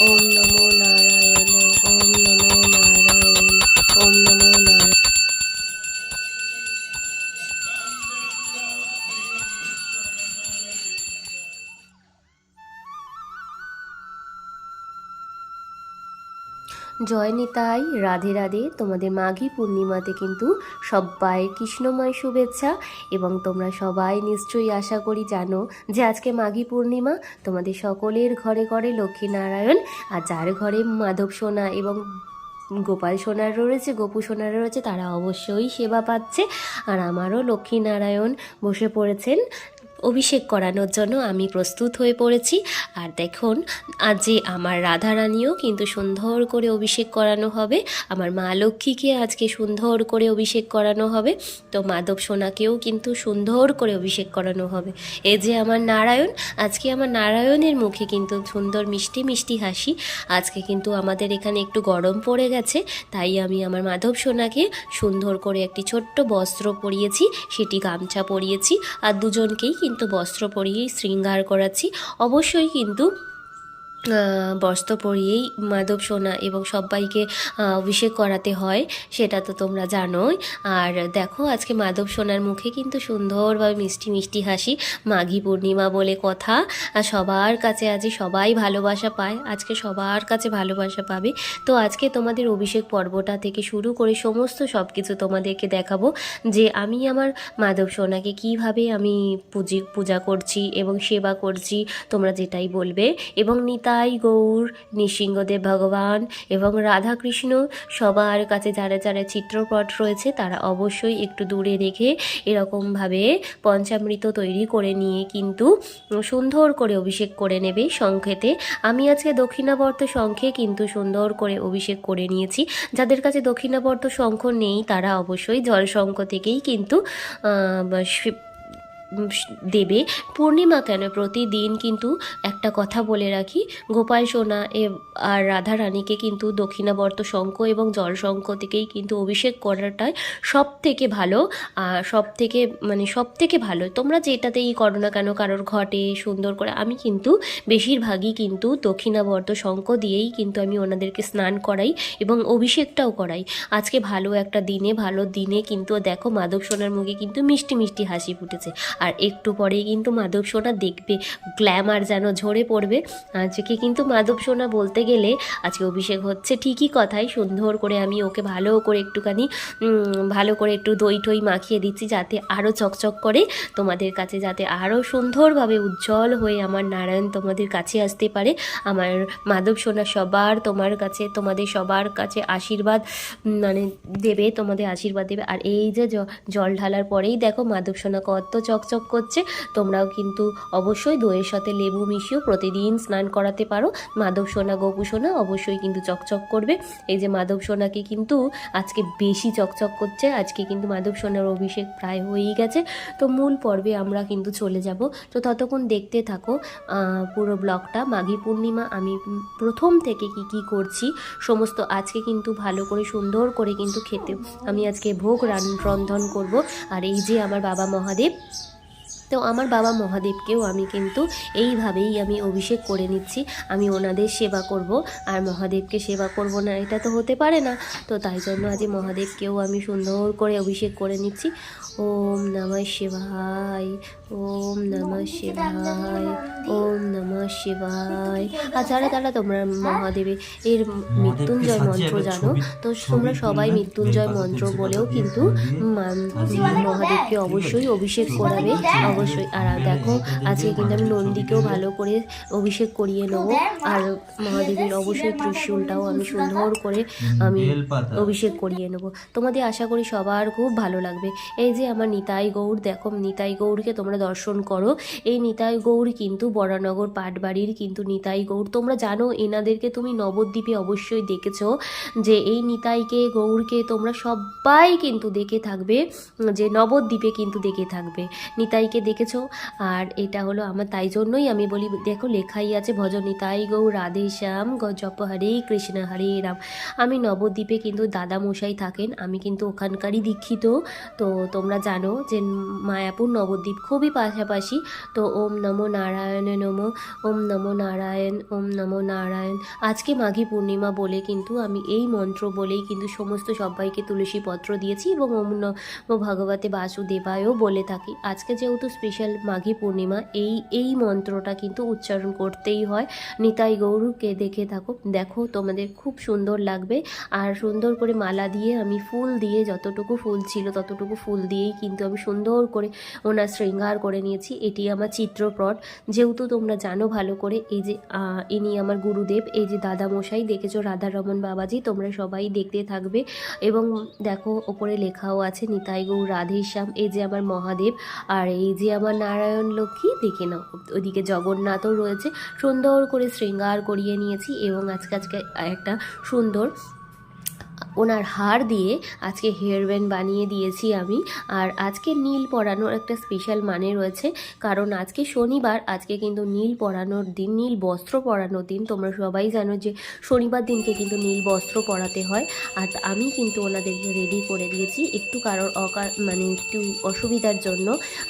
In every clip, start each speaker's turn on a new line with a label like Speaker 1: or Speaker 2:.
Speaker 1: ওম নমো নারায়ণ, ওম নমো নারায়ণ, ওম নমো নারায়ণ। জয় নিতাই, রাধে রাধে। তোমাদের মাঘী পূর্ণিমাতে কিন্তু সবাই কৃষ্ণময় শুভেচ্ছা। এবং তোমরা সবাই নিশ্চয়ই আশা করি জানো যে আজকে মাঘী পূর্ণিমা। তোমাদের সকলের ঘরে ঘরে লক্ষ্মীনারায়ণ, আর যার ঘরে মাধব সোনা এবং গোপাল সোনার রয়েছে, গোপু সোনার রয়েছে, তারা অবশ্যই সেবা পাচ্ছে। আর আমারও লক্ষ্মীনারায়ণ বসে পড়েছেন অভিষেক করানোর জন্য। আমি প্রস্তুত হয়ে পড়েছি। আর দেখুন, আজ যে আমার রাধারানীও কিন্তু সুন্দর করে অভিষেক করানো হবে। আমার মা লক্ষ্মীকে আজকে সুন্দর করে অভিষেক করানো হবে। তো মাধব সোনাকেও কিন্তু সুন্দর করে অভিষেক করানো হবে। এই যে আমার নারায়ণ, আজকে আমার নারায়ণের মুখে কিন্তু সুন্দর মিষ্টি মিষ্টি হাসি। আজকে কিন্তু আমাদের এখানে একটু গরম পড়ে গেছে, তাই আমি আমার মাধব সোনাকে সুন্দর করে একটি ছোট্ট বস্ত্র পরিয়েছি, সেটি গামছা পরিয়েছি। আর দুজনকেই কিন্তু বস্ত্র পরিয়েই শৃঙ্গার করাচ্ছি। অবশ্যই কিন্তু বস্ত্র পরিয়েই মাধব সোনা এবং সবাইকে অভিষেক করাতে হয়, সেটা তো তোমরা জানোই। আর দেখো, আজকে মাধব সোনার মুখে কিন্তু সুন্দরভাবে মিষ্টি মিষ্টি হাসি। মাঘী পূর্ণিমা বলে কথা, আর সবার কাছে আজকে সবাই ভালোবাসা পায়, আজকে সবার কাছে ভালোবাসা পাবে। তো আজকে তোমাদের অভিষেক পর্বটা থেকে শুরু করে সমস্ত সব কিছু তোমাদেরকে দেখাবো, যে আমি আমার মাধব সোনাকে কীভাবে আমি পূজা করছি এবং সেবা করছি, তোমরা যেটাই বলবে। এবং নিতাই গৌর, নৃসিংহদেব ভগবান এবং রাধাকৃষ্ণ সবার কাছে যারা যারা চিত্রপট রয়েছে, তারা অবশ্যই একটু দূরে রেখে এরকমভাবে পঞ্চামৃত তৈরি করে নিয়ে কিন্তু সুন্দর করে অভিষেক করে নেবে শঙ্খেতে। আমি আজকে দক্ষিণাবর্ত শঙ্খে কিন্তু সুন্দর করে অভিষেক করে নিয়েছি। যাদের কাছে দক্ষিণাবর্ত শঙ্খ নেই, তারা অবশ্যই জল শঙ্খ থেকেই কিন্তু দেবে। পূর্ণিমা কেন, প্রতিদিন কিন্তু একটা কথা বলে রাখি, গোপাল সোনা আর রাধা রানীকে কিন্তু দক্ষিণাবর্ত শঙ্খ এবং জল শঙ্খ থেকেই কিন্তু অভিষেক করাটাই সব থেকে ভালো। আর সব থেকে ভালো তোমরা যেটাতেই করো না কেন, কারোর ঘটে সুন্দর করে, আমি কিন্তু বেশিরভাগই কিন্তু দক্ষিণাবর্ত শঙ্খ দিয়েই কিন্তু আমি ওনাদেরকে স্নান করাই এবং অভিষেকটাও করাই। আজকে ভালো একটা দিনে, ভালো দিনে কিন্তু দেখো মাধব সোনার মুখে কিন্তু মিষ্টি মিষ্টি হাসি ফুটেছে। আর একটু পরেই কিন্তু মাধব সোনা দেখবে গ্ল্যামার যেন ঝরে পড়বে। আজকে কিন্তু মাধব সোনা বলতে গেলে আজকে অভিষেক হচ্ছে ঠিকই কথাই, সুন্দর করে আমি ওকে ভালো করে একটু দই টই মাখিয়ে দিচ্ছি, যাতে আরও চকচক করে তোমাদের কাছে, যাতে আরও সুন্দরভাবে উজ্জ্বল হয়ে আমার নারায়ণ তোমাদের কাছে আসতে পারে। আমার মাধব সোনা তোমাদের সবার কাছে আশীর্বাদ দেবে, তোমাদের আশীর্বাদ দেবে। আর এই যে জল ঢালার পরেই দেখো মাধব সোনা কত চকচক করছে। তোমরাও কিন্তু অবশ্যই দইয়ের সাথে লেবু মিশিয়েও প্রতিদিন স্নান করাতে পারো। মাধব সোনা, গোপু সোনা অবশ্যই কিন্তু চকচক করবে। এই যে মাধব সোনাকে কিন্তু আজকে বেশি চকচক করছে। আজকে কিন্তু মাধব সোনার অভিষেক প্রায় হয়েই গেছে। তো মূল পর্বে আমরা কিন্তু চলে যাব। তো ততক্ষণ দেখতে থাকো পুরো ব্লগটা। মাঘী পূর্ণিমা আমি প্রথম থেকে কি করছি সমস্ত আজকে কিন্তু ভালো করে সুন্দর করে কিন্তু খেতে আমি আজকে ভোগ রন্ধন করব। আর এই যে আমার বাবা মহাদেব, তো আমার বাবা মহাদেবকেও আমি কিন্তু এইভাবেই আমি অভিষেক করে নিচ্ছি। আমি ওনাদের সেবা করব, আর মহাদেবকে সেবা করব না এটা তো হতে পারে না। তো তাই জন্য আজ মহাদেবকেও আমি সুন্দর করে অভিষেক করে নিচ্ছি। ওম নমঃ শিবায়, ওম নমঃ শিবায়, ওম নমঃ শিবায়। আর যারা তোমরা মহাদেবের মৃত্যুঞ্জয় মন্ত্র জানো, তো তোমরা সবাই মৃত্যুঞ্জয় মন্ত্র বলেও কিন্তু মহাদেবকে অবশ্যই অভিষেক করাবে, অবশ্যই। আর দেখো আজকে কিন্তু আমি নন্দীকেও ভালো করে অভিষেক করিয়ে নেবো। আর মহাদেবের অবশ্যই ত্রিশূলটাও আমি সুন্দর করে আমি অভিষেক করিয়ে নেবো। তোমাদের আশা করি সবার খুব ভালো লাগবে। এই যে আমার নিতাই গৌর, দেখো নিতাই গৌরকে তোমরা দর্শন করো। এই নিতাই গৌর কিন্তু বরানগর পাটবাড়ির কিন্তু নিতাই গৌর। তোমরা জানো এনাদেরকে, তুমি নবদ্বীপে অবশ্যই দেখেছো যে এই নিতাইকে গৌরকে তোমরা সবাই কিন্তু দেখে থাকবে, যে নবদ্বীপে কিন্তু দেখে থাকবে। নিতাইকে দেখেছো। আর এটা হলো আমার, তাই জন্যই আমি বলি, দেখো লেখাই আছে ভজনী তাই গৌ রাধে শ্যাম জপ হরে কৃষ্ণ হরে রাম। আমি নবদ্বীপে কিন্তু দাদা মশাই থাকেন, আমি কিন্তু ওখানকারই দীক্ষিত। তো তোমরা জানো যে মায়াপুর নবদ্বীপ খুবই পাশাপাশি। তো ওম নমো নারায়ণ নমো, ওম নমো নারায়ণ, ওম নমো নারায়ণ। আজকে মাঘী পূর্ণিমা বলে কিন্তু আমি এই মন্ত্র বলেই কিন্তু সমস্ত সবাইকে তুলসী পত্র দিয়েছি, এবং ওম নমো ভগবতে বাসুদেবায়ও বলে থাকি। আজকে যেহেতু স্পেশাল মাঘী পূর্ণিমা, এই মন্ত্রটা কিন্তু উচ্চারণ করতেই হয়। নিতাই গৌরকে দেখে থাকো, দেখো তোমাদের খুব সুন্দর লাগবে। আর সুন্দর করে মালা দিয়ে, আমি ফুল দিয়ে, যতটুকু ফুল ছিল ততটুকু ফুল দিয়েই কিন্তু আমি সুন্দর করে ওনার শৃঙ্গার করে নিয়েছি। এটি আমার চিত্রপট, যেহেতু তোমরা জানো ভালো করে। এই যে ইনি আমার গুরুদেব, এই যে দাদা মশাই দেখেছো রাধারমন বাবাজি, তোমরা সবাই দেখতে থাকবে। এবং দেখো ওপরে লেখাও আছে নিতাই গৌর রাধেশ্যাম। এই যে আমার মহাদেব, আর এই যে আমার নারায়ণ লক্ষ্মী, দেখে নাও ওইদিকে জগন্নাথও রয়েছে। সুন্দর করে শৃঙ্গার করিয়ে নিয়েছি, এবং আজকে একটা সুন্দর ওনার হার দিয়ে আজকে হেয়ার ব্যান্ড বানিয়ে দিয়েছি আমি। আর আজকে নীল পরানোর একটা স্পেশাল মানে রয়েছে, কারণ আজকে শনিবার, আজকে কিন্তু নীল পরানোর দিন, নীল বস্ত্র পরানোর দিন। তোমরা সবাই জানো যে শনিবার দিনকে কিন্তু নীল বস্ত্র পরাতে হয়। আর আমি কিন্তু ওনাদেরকে রেডি করে দিয়েছি, একটু কারোর মানে একটু অসুবিধার জন্য।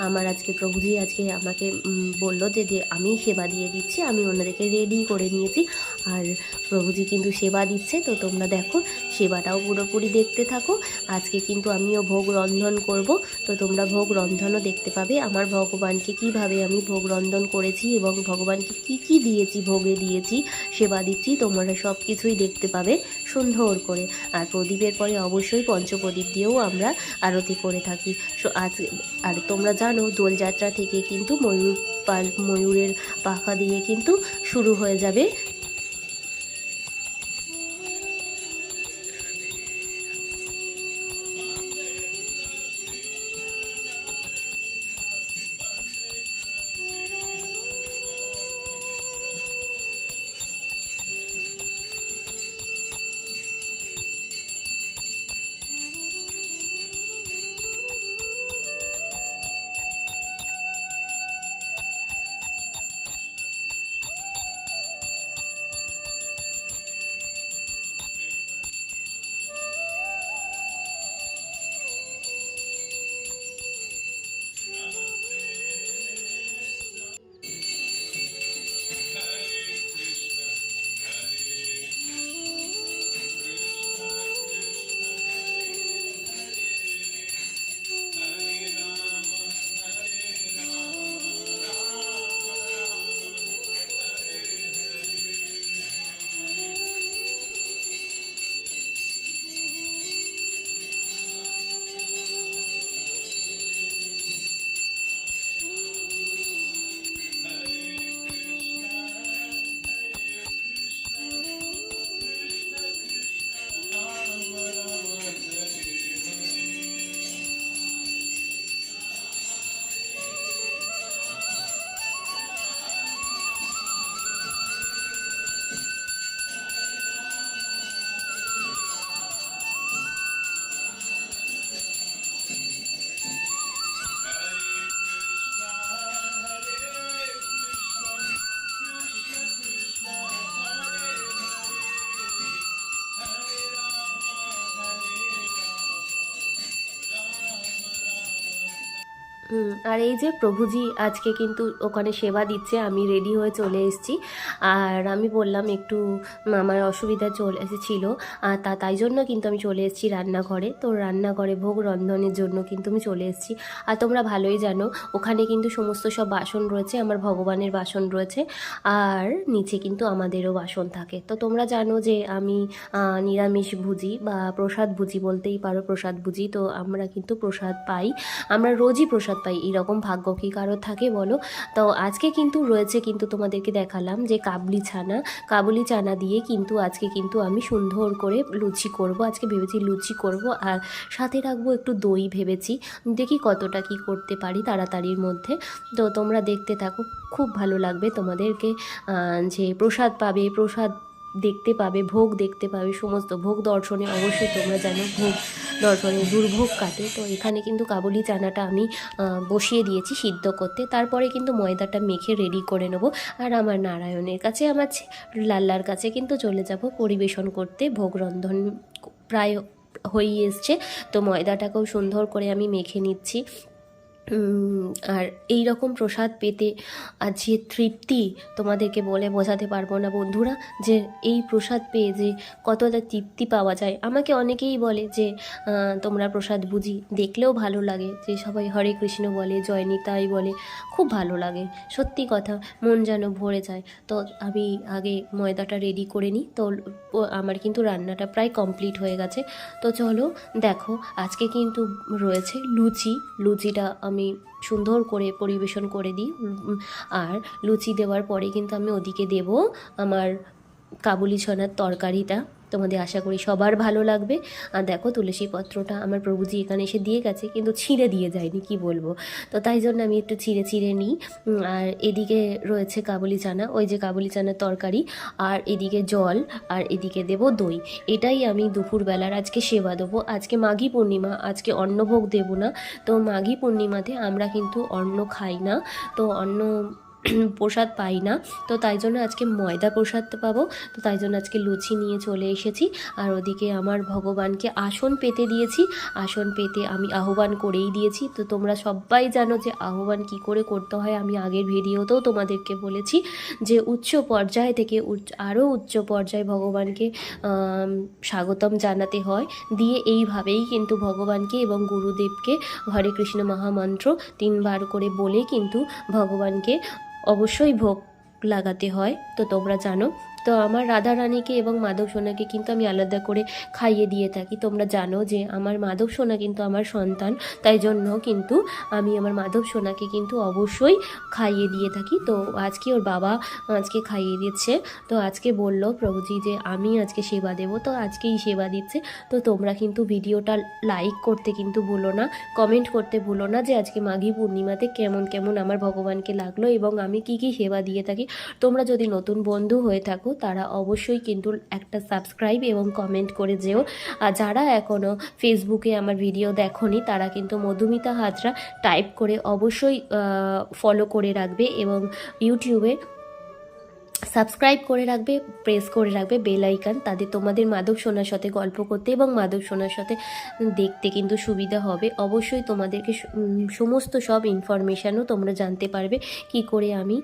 Speaker 1: আমার আজকে প্রভুজি আজকে আমাকে বললো যে আমি সেবা দিয়ে দিচ্ছি, আমি ওনাদেরকে রেডি করে নিয়েছি। আর প্রভুজি কিন্তু সেবা দিচ্ছে, তো তোমরা দেখো সেবাটাও পুরোপুরি দেখতে থাকো। আজকে কিন্তু আমিও ভোগ রন্ধন করব, তো তোমরা ভোগ রন্ধনও দেখতে পাবে, আমার ভগবানকে কিভাবে আমি ভোগ রন্ধন করেছি এবং ভগবানকে কি কি দিয়েছি, ভোগে দিয়েছি, সেবা দিচ্ছি, তোমরা সব কিছুই দেখতে পাবে সুন্দর করে। আর প্রদীপের পরে অবশ্যই পঞ্চপ্রদীপ দিয়েও আমরা আরতি করে থাকি। আজ আর তোমরা জানো দোলযাত্রা থেকে কিন্তু ময়ূরের পাখা দিয়ে কিন্তু শুরু হয়ে যাবে। আর এই যে প্রভুজি আজকে কিন্তু ওখানে সেবা দিচ্ছে, আমি রেডি হয়ে চলে এসেছি। আর আমি বললাম একটু আমার অসুবিধা চলে এসেছিল, আর তাই জন্য কিন্তু আমি চলে এসেছি রান্নাঘরে। তো রান্নাঘরে ভোগ রন্ধনের জন্য কিন্তু আমি চলে এসেছি। আর তোমরা ভালোই জানো ওখানে কিন্তু সমস্ত সব বাসন রয়েছে, আমার ভগবানের বাসন রয়েছে, আর নিচে কিন্তু আমাদেরও বাসন থাকে। তো তোমরা জানো যে আমি নিরামিষ ভুজি বা প্রসাদ ভুজি বলতেই পারো, প্রসাদ ভুজি। তো আমরা কিন্তু প্রসাদ পাই, আমরা রোজই প্রসাদ পাই, এরকম ভাগ্য কি কারোর থাকে বলো। তো আজকে কিন্তু রয়েছে, কিন্তু তোমাদেরকে দেখালাম যে কাবুলি চানা দিয়ে কিন্তু আজকে কিন্তু আমি সুন্দর করে লুচি করব। আজকে ভেবেছি লুচি করব, আর সাথে রাখবো একটু দই ভেবেছি, দেখি কতটা কি করতে পারি তাড়াতাড়ির মধ্যে। তো তোমরা দেখতে থাকো, খুব ভালো লাগবে তোমাদেরকে যে প্রসাদ পাবে, প্রসাদ দেখতে পাবে, ভোগ দেখতে পাবে, সমস্ত ভোগ দর্শনে অবশ্যই তোমরা জানো ভোগ দর্শনে দুর্ভোগ কাটে। তো এখানে কিন্তু কাবুলি চানাটা আমি বসিয়ে দিয়েছি সিদ্ধ করতে। তারপরে কিন্তু ময়দাটা মেখে রেডি করে নেব, আর আমার নারায়ণের কাছে, আমার লাল্লার কাছে কিন্তু চলে যাব পরিবেশন করতে। ভোগ রন্ধন প্রায় হয়েই এসছে, তো ময়দাটাকেও সুন্দর করে আমি মেখে নিচ্ছি। আর এই রকম প্রসাদ পেতে আর যে তৃপ্তি তোমাদেরকে বলে বোঝাতে পারবো না বন্ধুরা, যে এই প্রসাদ পেয়ে যে কতটা তৃপ্তি পাওয়া যায়। আমাকে অনেকেই বলে যে তোমরা প্রসাদ বুঝি, দেখলেও ভালো লাগে, যে সবাই হরে কৃষ্ণ বলে, জয় নিতাই বলে, খুব ভালো লাগে, সত্যি কথা, মন যেন ভরে যায়। তো আমি আগে ময়দাটা রেডি করে নিই। তো আমার কিন্তু রান্নাটা প্রায় কমপ্লিট হয়ে গেছে। তো চলো দেখো, আজকে কিন্তু রয়েছে লুচিটা আমি সুন্দর করে পরিবেশন করে দিই। আর লুচি দেওয়ার পরে কিন্তু আমি ওদিকে দেব আমার কাবুলি ছোনার তরকারিটা। তোমাদের আশা করি সবার ভালো লাগবে। আর দেখো তুলসী পত্রটা আমার প্রভুজি এখানে এসে দিয়ে গেছে, কিন্তু ছিঁড়ে দিয়ে যায়নি, কি বলবো। তো তাই জন্য আমি একটু ছিঁড়ে নিই। আর এদিকে রয়েছে কাবুলি চানা, ওই যে কাবুলি চানার তরকারি, আর এদিকে জল, আর এদিকে দেব দই। এটাই আমি দুপুরবেলার আজকে সেবা দেবো। আজকে মাঘী পূর্ণিমা, আজকে অন্নভোগ দেব না। তো মাঘী পূর্ণিমাতে আমরা কিন্তু অন্ন খাই না, তো অন্ন প্রসাদ পাই না। তো তাই জন্য আজকে ময়দা প্রসাদ পাবো। তো তাই জন্য আজকে লুচি নিয়ে চলে এসেছি। আর ওদিকে আমার ভগবানকে আসন পেতে দিয়েছি, আসন পেতে আমি আহ্বান করেই দিয়েছি। তো তোমরা সবাই জানো যে আহ্বান কি করে করতে হয়, আমি আগের ভিডিওতেও তোমাদেরকে বলেছি যে উচ্চ পর্যায় থেকে আরও উচ্চ পর্যায়ে ভগবানকে স্বাগতম জানাতে হয়। দিয়ে এইভাবেই কিন্তু ভগবানকে এবং গুরুদেবকে হরে কৃষ্ণ মহামন্ত্র 3 বার করে বলে কিন্তু ভগবানকে অবশ্যই ভোগ লাগাতে হয়। তো তোমরা জানো। তো আমার রাধা রানীকে এবং মাধব সোনাকে কিন্তু আমি আলাদা করে খাইয়ে দিয়ে থাকি। তোমরা জানো যে আমার মাধব সোনা কিন্তু আমার সন্তান, তাই জন্য কিন্তু আমি আমার মাধব সোনাকে কিন্তু অবশ্যই খাইয়ে দিয়ে থাকি। তো আজকে ওর বাবা আজকে খাইয়ে দিচ্ছে। তো আজকে বলল প্রভুজি যে আমি আজকে সেবা দেব, তো আজকেই সেবা দিচ্ছে। তো তোমরা কিন্তু ভিডিওটা লাইক করতে কিন্তু ভুলো না, কমেন্ট করতে ভুলো না যে আজকে মাঘী পূর্ণিমাতে কেমন কেমন আমার ভগবানকে লাগলো এবং আমি কি কি সেবা দিয়ে থাকি। তোমরা যদি নতুন বন্ধু হয়ে থাকো তারা অবশ্যই কিন্তু একটা সাবস্ক্রাইব এবং কমেন্ট করে যেও। আর যারা এখনও ফেসবুকে আমার ভিডিও দেখোনি তারা কিন্তু মধুমিতা হাজরা টাইপ করে অবশ্যই ফলো করে রাখবে এবং ইউটিউবে সাবস্ক্রাইব করে রাখবে, প্রেস করে রাখবে বেল আইকন। তাদের তোমাদের মাধব সোনার সাথে গল্প করতে এবং মাধব সোনার সাথে দেখতে কিন্তু সুবিধা হবে। অবশ্যই তোমাদেরকে সমস্ত সব ইনফরমেশানও তোমরা জানতে পারবে কি করে আমি